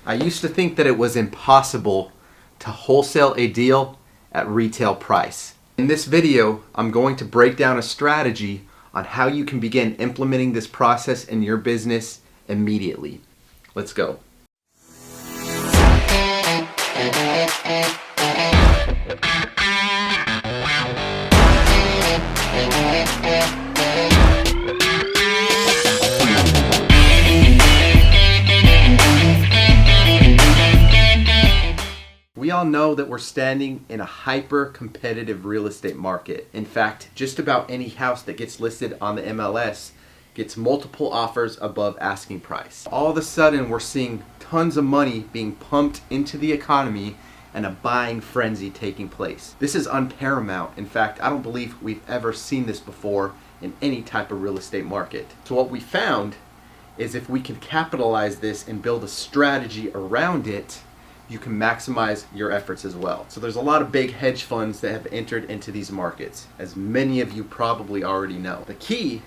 I used to think that it was impossible to wholesale a deal at retail price. In this video, I'm going to break down a strategy on how you can begin implementing this process in your business immediately. Let's go. We all know that we're standing in a hyper-competitive real estate market. In fact, just about any house that gets listed on the MLS gets multiple offers above asking price. All of a sudden, we're seeing tons of money being pumped into the economy and a buying frenzy taking place. This is unparamount. In fact, I don't believe we've ever seen this before in any type of real estate market. So what we found is if we can capitalize this and build a strategy around it, you can maximize your efforts as well. So there's a lot of big hedge funds that have entered into these markets, as many of you probably already know. The key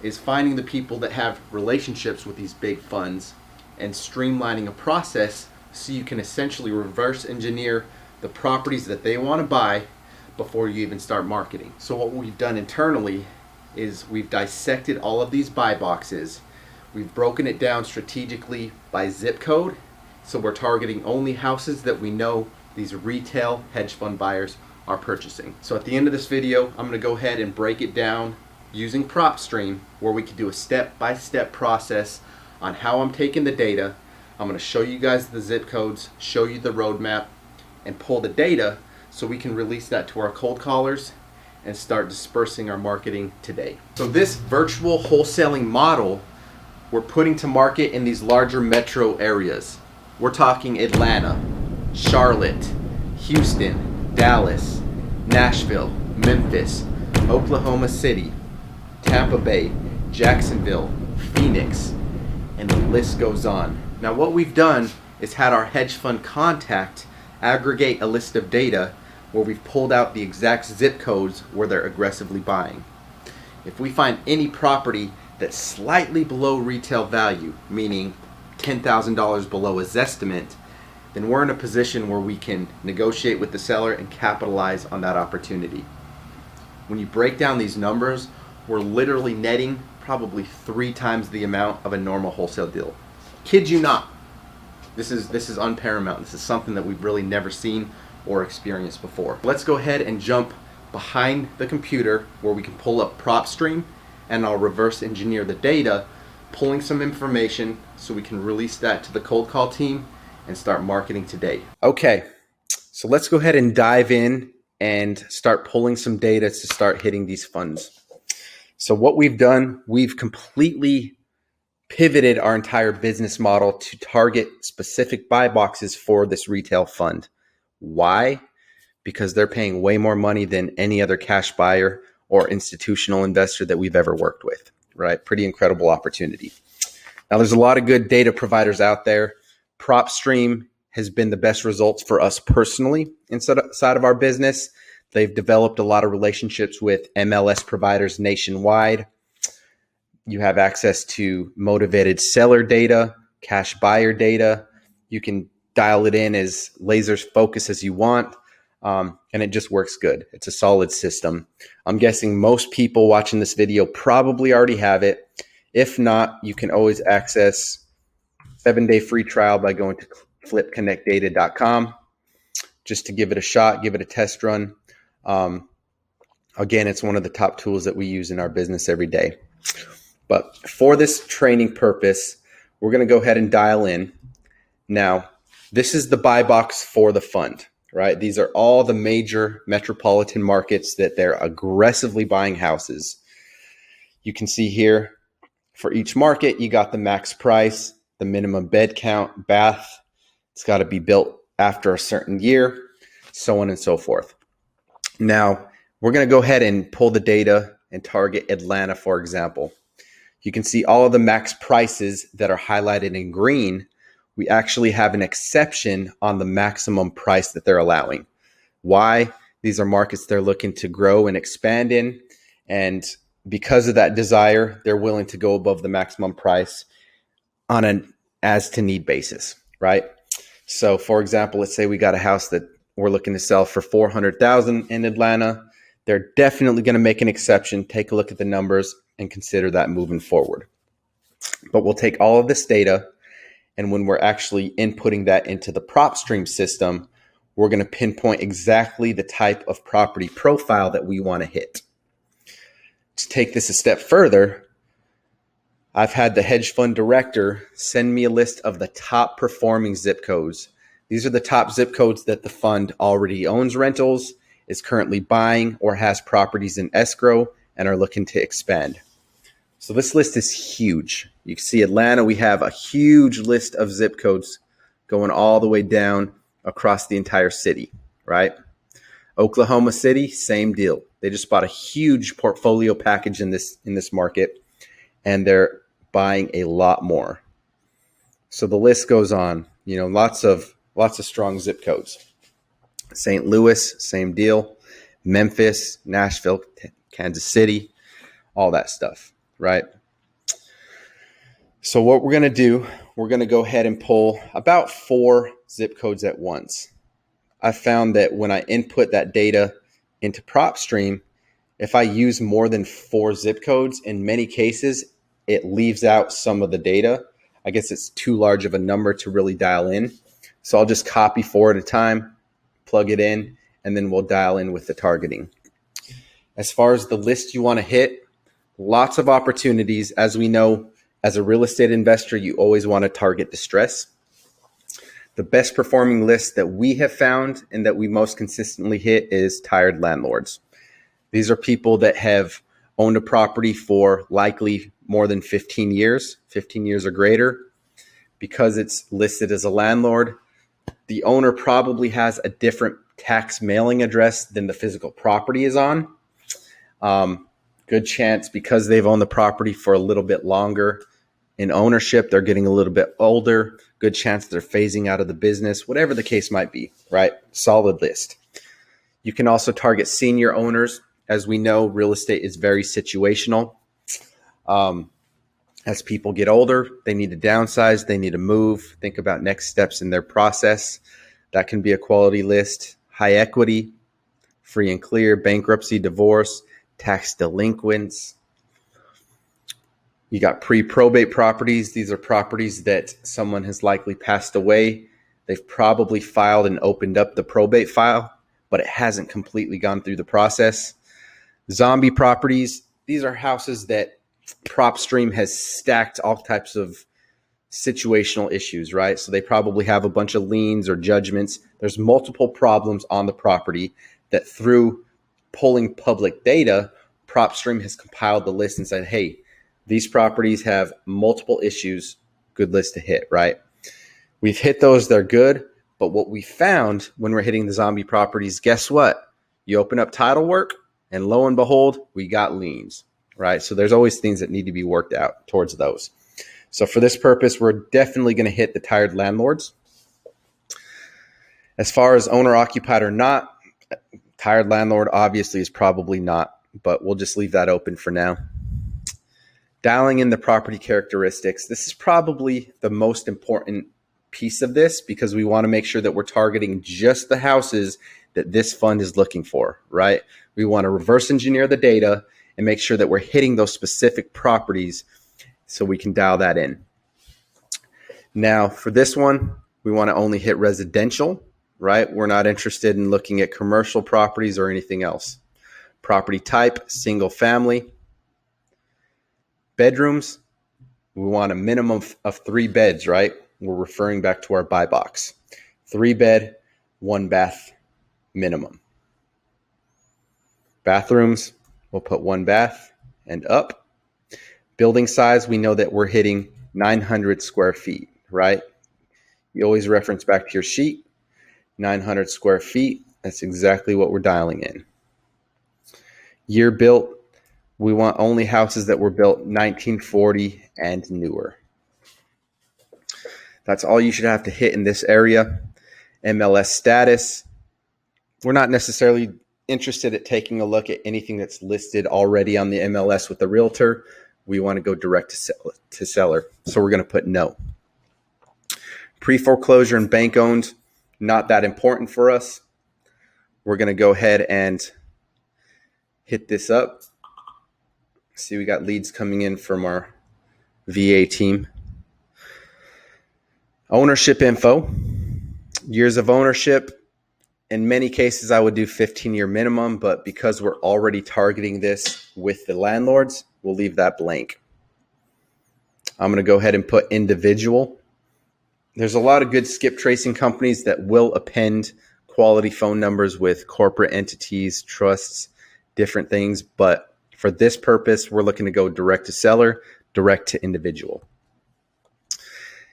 is finding the people that have relationships with these big funds and streamlining a process so you can essentially reverse engineer the properties that they want to buy before you even start marketing. So what we've done internally is we've dissected all of these buy boxes. We've broken it down strategically by zip code. So we're targeting only houses that we know these retail hedge fund buyers are purchasing. So at the end of this video, I'm going to go ahead and break it down using PropStream, where we can do a step-by-step process on how I'm taking the data. I'm going to show you guys the zip codes, show you the roadmap, and pull the data so we can release that to our cold callers and start dispersing our marketing today. So this virtual wholesaling model we're putting to market in these larger metro areas. We're talking Atlanta, Charlotte, Houston, Dallas, Nashville, Memphis, Oklahoma City, Tampa Bay, Jacksonville, Phoenix, and the list goes on. Now what we've done is had our hedge fund contact aggregate a list of data where we've pulled out the exact zip codes where they're aggressively buying. If we find any property that's slightly below retail value, meaning $10,000 below his estimate, then we're in a position where we can negotiate with the seller and capitalize on that opportunity. When you break down these numbers, we're literally netting probably 3 times the amount of a normal wholesale deal. Kid you not. This is unparamount. This is something that we've really never seen or experienced before. Let's go ahead and jump behind the computer where we can pull up PropStream, and I'll reverse engineer the data, pulling some information so we can release that to the cold call team and start marketing today. Okay, so let's go ahead and dive in and start pulling some data to start hitting these funds. So what we've done, we've completely pivoted our entire business model to target specific buy boxes for this retail fund. Why? Because they're paying way more money than any other cash buyer or institutional investor that we've ever worked with, right? Pretty incredible opportunity. Now, there's a lot of good data providers out there. PropStream has been the best results for us personally inside of our business. They've developed a lot of relationships with MLS providers nationwide. You have access to motivated seller data, cash buyer data. You can dial it in as laser focused as you want, and it just works good. It's a solid system. I'm guessing most people watching this video probably already have it. If not, you can always access 7-day free trial by going to flipconnectdata.com just to give it a shot, give it a test run. Again, it's one of the top tools that we use in our business every day. But for this training purpose, we're going to go ahead and dial in. Now, this is the buy box for the fund, right? These are all the major metropolitan markets that they're aggressively buying houses. You can see here, for each market, you got the max price, the minimum bed count, bath. It's got to be built after a certain year, so on and so forth. Now, we're going to go ahead and pull the data and target Atlanta, for example. You can see all of the max prices that are highlighted in green. We actually have an exception on the maximum price that they're allowing. Why? These are markets they're looking to grow and expand in, and because of that desire, they're willing to go above the maximum price on an as to need basis, right? So for example, let's say we got a house that we're looking to sell for $400,000 in Atlanta. They're definitely going to make an exception, take a look at the numbers, and consider that moving forward. But we'll take all of this data, and when we're actually inputting that into the prop stream system, we're going to pinpoint exactly the type of property profile that we want to hit. To take this a step further, I've had the hedge fund director send me a list of the top performing zip codes. These are the top zip codes that the fund already owns rentals, is currently buying, or has properties in escrow and are looking to expand. So this list is huge. You can see Atlanta, we have a huge list of zip codes going all the way down across the entire city, right? Oklahoma City, same deal. They just bought a huge portfolio package in this market, and they're buying a lot more. So the list goes on, lots of strong zip codes. St. Louis, same deal. Memphis, Nashville, Kansas City, all that stuff, right? So what we're going to do, we're going to go ahead and pull about 4 zip codes at once. I found that when I input that data into PropStream, if I use more than 4 zip codes, in many cases, it leaves out some of the data. I guess it's too large of a number to really dial in. So I'll just copy 4 at a time, plug it in, and then we'll dial in with the targeting. As far as the list you want to hit, lots of opportunities. As we know, as a real estate investor, you always want to target distress. The best performing list that we have found and that we most consistently hit is tired landlords. These are people that have owned a property for likely more than 15 years or greater. Because it's listed as a landlord, the owner probably has a different tax mailing address than the physical property is on. Good chance, because they've owned the property for a little bit longer in ownership, they're getting a little bit older. Good chance they're phasing out of the business, whatever the case might be, right? Solid list. You can also target senior owners. As we know, real estate is very situational. As people get older, they need to downsize, they need to move, think about next steps in their process. That can be a quality list. High equity, free and clear, bankruptcy, divorce, tax delinquents. You got pre-probate properties. These are properties that someone has likely passed away. They've probably filed and opened up the probate file, but it hasn't completely gone through the process. Zombie properties. These are houses that PropStream has stacked all types of situational issues, right? So they probably have a bunch of liens or judgments. There's multiple problems on the property that through pulling public data, PropStream has compiled the list and said, hey, these properties have multiple issues, good list to hit, right? We've hit those, they're good. But what we found when we're hitting the zombie properties, guess what? You open up title work and lo and behold, we got liens, right? So there's always things that need to be worked out towards those. So for this purpose, we're definitely going to hit the tired landlords. As far as owner occupied or not, tired landlord obviously is probably not, but we'll just leave that open for now. Dialing in the property characteristics. This is probably the most important piece of this because we want to make sure that we're targeting just the houses that this fund is looking for, right? We want to reverse engineer the data and make sure that we're hitting those specific properties so we can dial that in. Now, for this one, we want to only hit residential, right? We're not interested in looking at commercial properties or anything else. Property type, single family. Bedrooms, we want a minimum of 3 beds, right? We're referring back to our buy box. 3 bed, 1 bath minimum. Bathrooms, we'll put 1 bath and up. Building size, we know that we're hitting 900 square feet, right? You always reference back to your sheet. 900 square feet, that's exactly what we're dialing in. Year built, we want only houses that were built 1940 and newer. That's all you should have to hit in this area. MLS status. We're not necessarily interested at taking a look at anything that's listed already on the MLS with the realtor. We want to go direct to seller. So we're going to put no. Pre-foreclosure and bank owned, not that important for us. We're going to go ahead and hit this up. See, we got leads coming in from our VA team. Ownership info, years of ownership. In many cases, I would do 15-year minimum, but because we're already targeting this with the landlords, we'll leave that blank. I'm going to go ahead and put individual. There's a lot of good skip tracing companies that will append quality phone numbers with corporate entities, trusts, different things. But for this purpose, we're looking to go direct to seller, direct to individual.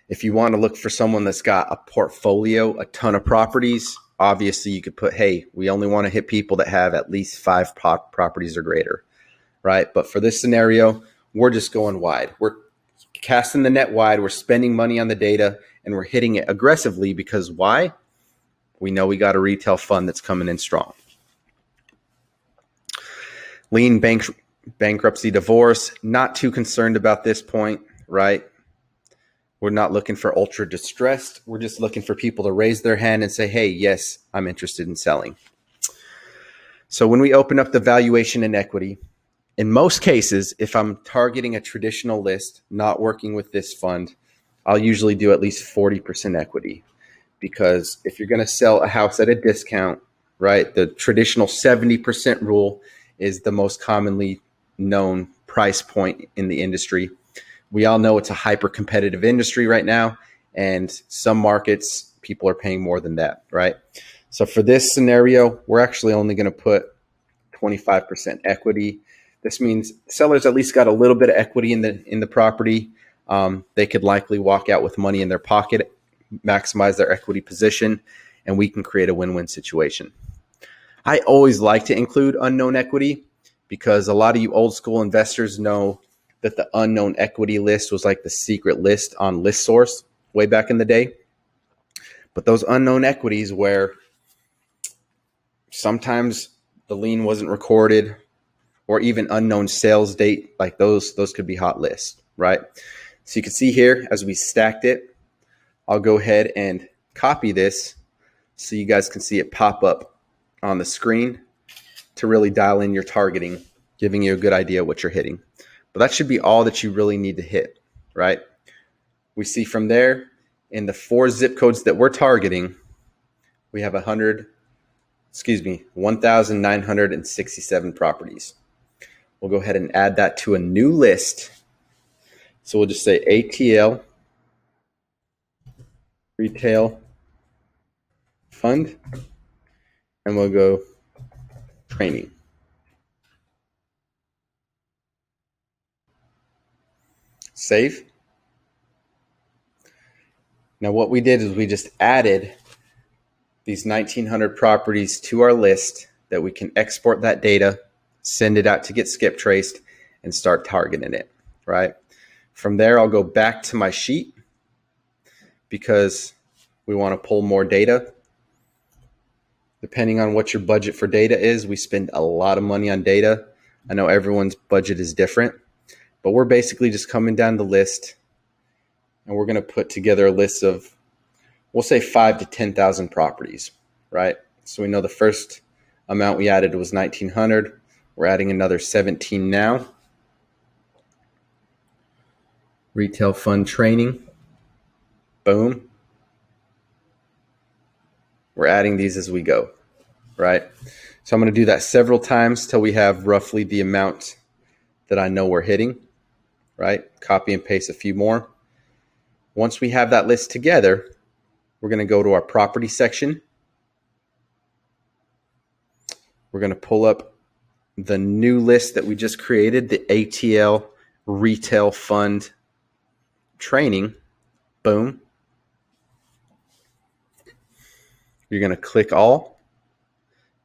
If you want to look for someone that's got a portfolio, a ton of properties, obviously you could put, hey, we only want to hit people that have at least 5 properties or greater, right? But for this scenario, we're just going wide. We're casting the net wide. We're spending money on the data and we're hitting it aggressively because why? We know we got a retail fund that's coming in strong. Lien, bankruptcy, divorce, not too concerned about this point, right? We're not looking for ultra distressed. We're just looking for people to raise their hand and say, hey, yes, I'm interested in selling. So when we open up the valuation and equity, in most cases, if I'm targeting a traditional list, not working with this fund, I'll usually do at least 40% equity. Because if you're going to sell a house at a discount, right, the traditional 70% rule is the most commonly known price point in the industry. We all know it's a hyper-competitive industry right now, and some markets, people are paying more than that, right? So for this scenario, we're actually only going to put 25% equity. This means sellers at least got a little bit of equity in the property. They could likely walk out with money in their pocket, maximize their equity position, and we can create a win-win situation. I always like to include unknown equity because a lot of you old school investors know that the unknown equity list was like the secret list on ListSource way back in the day. But those unknown equities where sometimes the lien wasn't recorded or even unknown sales date, like those could be hot lists, right? So you can see here as we stacked it, I'll go ahead and copy this so you guys can see it pop up on the screen to really dial in your targeting, giving you a good idea what you're hitting. But that should be all that you really need to hit, right? We see from there in the 4 zip codes that we're targeting, we have 1,967 properties. We'll go ahead and add that to a new list. So we'll just say ATL, Retail Fund, and we'll go training. Save. Now what we did is we just added these 1,900 properties to our list that we can export that data, send it out to get skip traced, and start targeting it, right? From there, I'll go back to my sheet because we want to pull more data. Depending on what your budget for data is, we spend a lot of money on data. I know everyone's budget is different, but we're basically just coming down the list and we're going to put together a list of, we'll say 5,000 to 10,000 properties, right? So we know the first amount we added was 1,900. We're adding another 17 now. Retail fund training. Boom. We're adding these as we go, right? So I'm going to do that several times till we have roughly the amount that I know we're hitting, right? Copy and paste a few more. Once we have that list together, we're going to go to our property section. We're going to pull up the new list that we just created, the ATL Retail Fund Training. Boom. You're going to click all.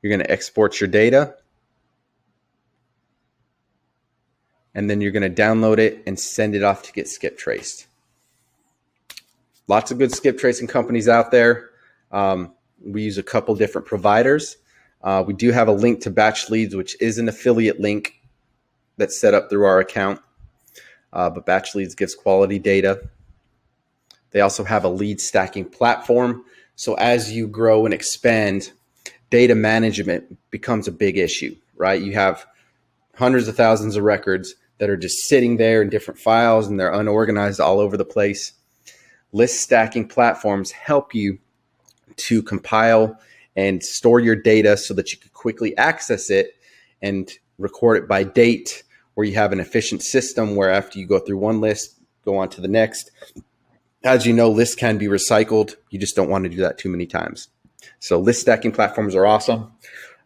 You're going to export your data. And then you're going to download it and send it off to get skip traced. Lots of good skip tracing companies out there. We use a couple different providers. We do have a link to Batch Leads, which is an affiliate link that's set up through our account. But Batch Leads gives quality data. They also have a lead stacking platform. So as you grow and expand, data management becomes a big issue, right? You have hundreds of thousands of records that are just sitting there in different files and they're unorganized all over the place. List stacking platforms help you to compile and store your data so that you can quickly access it and record it by date, where you have an efficient system where after you go through one list, go on to the next. As you know, lists can be recycled. You just don't want to do that too many times. So list stacking platforms are awesome.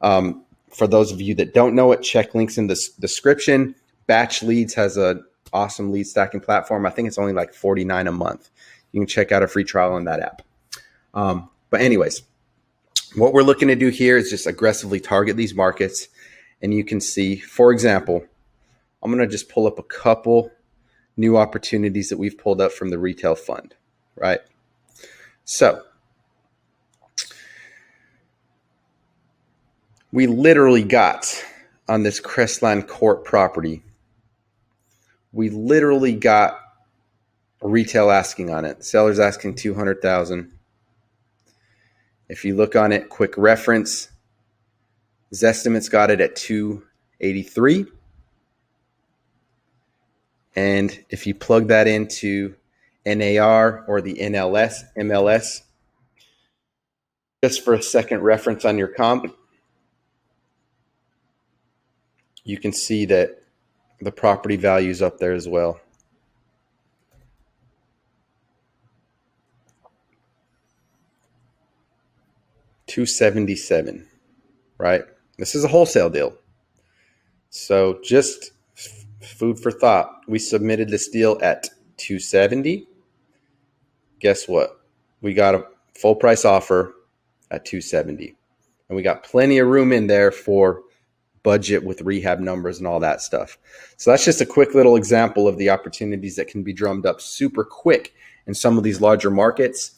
For those of you that don't know it, check links in the description. Batch Leads has an awesome lead stacking platform. I think it's only like $49 a month. You can check out a free trial on that app. But anyways, what we're looking to do here is just aggressively target these markets. And you can see, for example, I'm going to just pull up a couple new opportunities that we've pulled up from the retail fund, right? So we literally got on this Crestline Court property, we literally got a retail asking on it. Seller's asking $200,000. If you look on it, quick reference, Zestimate's got it at $283. And if you plug that into NAR or the MLS, just for a second reference on your comp, you can see that the property value is up there as well. $277, right? This is a wholesale deal. So just food for thought. We submitted this deal at $270. Guess what? We got a full price offer at $270. And we got plenty of room in there for budget with rehab numbers and all that stuff. So that's just a quick little example of the opportunities that can be drummed up super quick in some of these larger markets.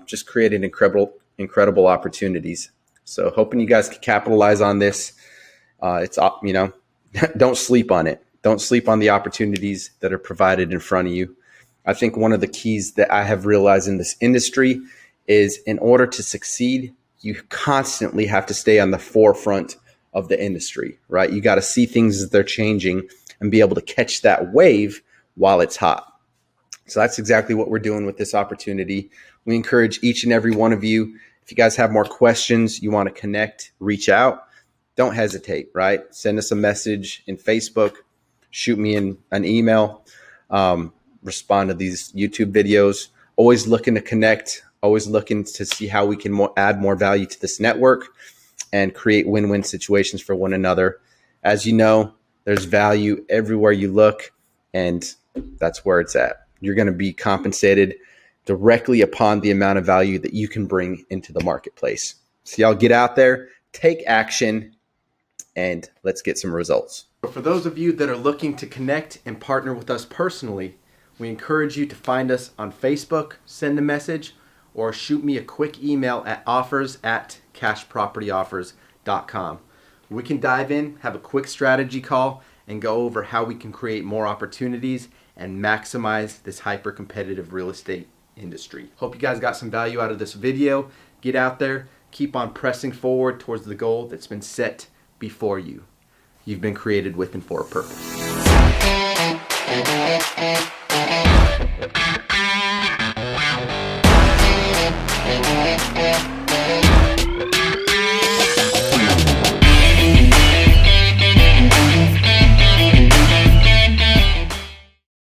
Just creating incredible opportunities. So hoping you guys can capitalize on this. Don't sleep on it. Don't sleep on the opportunities that are provided in front of you. I think one of the keys that I have realized in this industry is, in order to succeed, you constantly have to stay on the forefront of the industry, right? You got to see things as they're changing and be able to catch that wave while it's hot. So that's exactly what we're doing with this opportunity. We encourage each and every one of you, if you guys have more questions, you want to connect, reach out, don't hesitate, right? Send us a message in Facebook, shoot me an email, respond to these YouTube videos. Always looking to connect, always looking to see how we can add more value to this network and create win-win situations for one another. As you know, there's value everywhere you look, and that's where it's at. You're going to be compensated directly upon the amount of value that you can bring into the marketplace. So y'all get out there, take action, and let's get some results. For those of you that are looking to connect and partner with us personally, we encourage you to find us on Facebook, send a message, or shoot me a quick email at offers@cashpropertyoffers.com. We can dive in, have a quick strategy call, and go over how we can create more opportunities and maximize this hyper-competitive real estate industry. Hope you guys got some value out of this video. Get out there, keep on pressing forward towards the goal that's been set before you. You've been created with and for a purpose.